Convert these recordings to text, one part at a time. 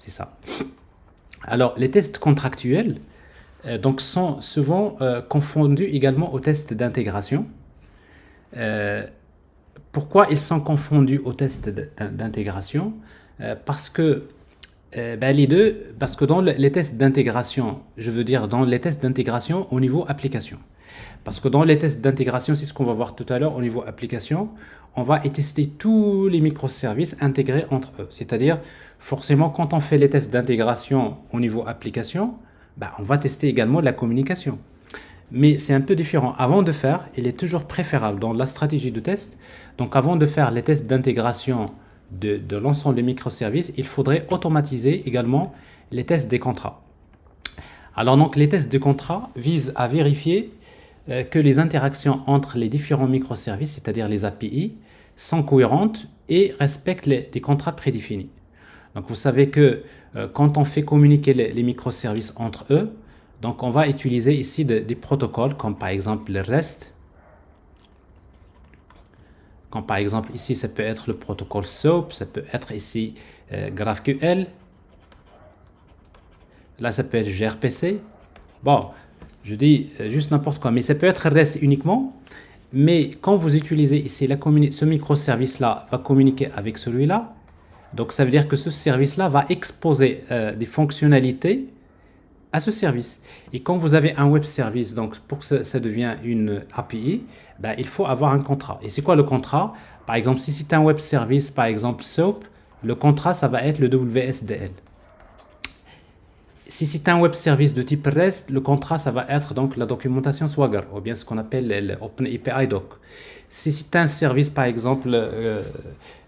c'est ça. Alors, les tests contractuels donc sont souvent confondus également aux tests d'intégration. Euh, Pourquoi ils sont confondus aux tests d'intégration? Parce que les deux, parce que dans les tests d'intégration, je veux dire dans les tests d'intégration au niveau application. Parce que dans les tests d'intégration, c'est ce qu'on va voir tout à l'heure au niveau application, on va tester tous les microservices intégrés entre eux. C'est-à-dire, forcément, quand on fait les tests d'intégration au niveau application, on va tester également la communication. Mais c'est un peu différent. Avant de faire, il est toujours préférable dans la stratégie de test. Donc, avant de faire les tests d'intégration de l'ensemble des microservices, il faudrait automatiser également les tests des contrats. Alors, donc, les tests de contrat visent à vérifier que les interactions entre les différents microservices, c'est-à-dire les API, sont cohérentes et respectent des contrats prédéfinis. Donc, vous savez que quand on fait communiquer les microservices entre eux, donc on va utiliser ici des protocoles comme par exemple le REST. Comme par exemple ici, ça peut être le protocole SOAP, ça peut être ici GraphQL. Là, ça peut être gRPC. Bon, je dis juste n'importe quoi, mais ça peut être REST uniquement. Mais quand vous utilisez ici ce microservice-là va communiquer avec celui-là, donc ça veut dire que ce service-là va exposer des fonctionnalités à ce service. Et quand vous avez un web service, donc pour que ça devienne une API, il faut avoir un contrat. Et c'est quoi le contrat? Par exemple, si c'est un web service, par exemple SOAP, le contrat, ça va être le WSDL. Si c'est un web service de type REST, le contrat, ça va être donc la documentation Swagger, ou bien ce qu'on appelle l'OpenAPI Doc. Si c'est un service, par exemple,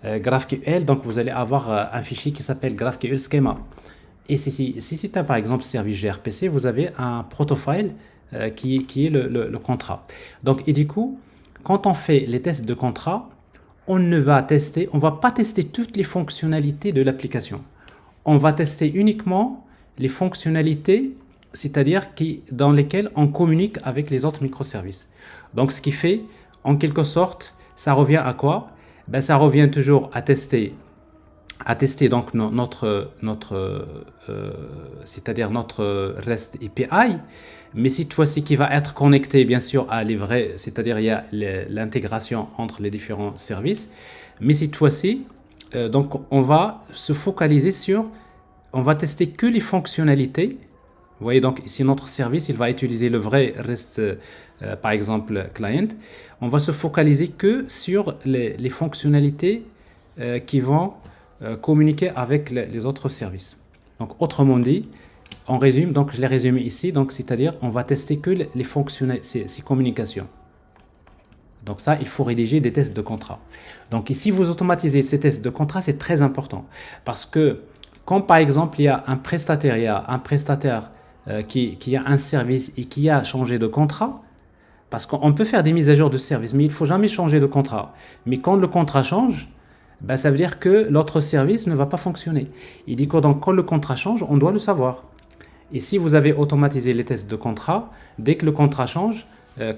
GraphQL, donc vous allez avoir un fichier qui s'appelle GraphQL Schema. Et si c'est un, par exemple, service gRPC, vous avez un protofile qui est le contrat. Donc, et du coup, quand on fait les tests de contrat, on va pas tester toutes les fonctionnalités de l'application. On va tester uniquement les fonctionnalités, c'est-à-dire dans lesquelles on communique avec les autres microservices. Donc, ce qui fait, en quelque sorte, ça revient à quoi? Ça revient toujours à tester donc c'est-à-dire notre REST API, mais cette fois-ci qui va être connecté bien sûr à les vrais, c'est-à-dire il y a l'intégration entre les différents services, mais cette fois-ci, donc on va se focaliser on va tester que les fonctionnalités. Vous voyez donc ici notre service, il va utiliser le vrai REST, par exemple client. On va se focaliser que sur les fonctionnalités qui vont communiquer avec les autres services. Donc, autrement dit, on résume, donc je l'ai résumé ici, donc c'est-à-dire on va tester que les fonctionnalités, ces communications. Donc ça, il faut rédiger des tests de contrat. Donc ici, vous automatisez ces tests de contrat, c'est très important. Parce que quand par exemple, il y a un prestataire, qui a un service et qui a changé de contrat, parce qu'on peut faire des mises à jour de service, mais il ne faut jamais changer de contrat. Mais quand le contrat change, ça veut dire que l'autre service ne va pas fonctionner. Il dit que donc, quand le contrat change, on doit le savoir. Et si vous avez automatisé les tests de contrat, dès que le contrat change,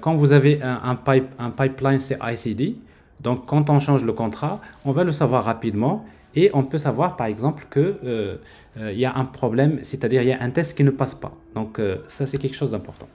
quand vous avez un pipeline CI/CD, donc quand on change le contrat, on va le savoir rapidement et on peut savoir par exemple qu'il y a un problème, c'est-à-dire il y a un test qui ne passe pas. Donc ça c'est quelque chose d'important.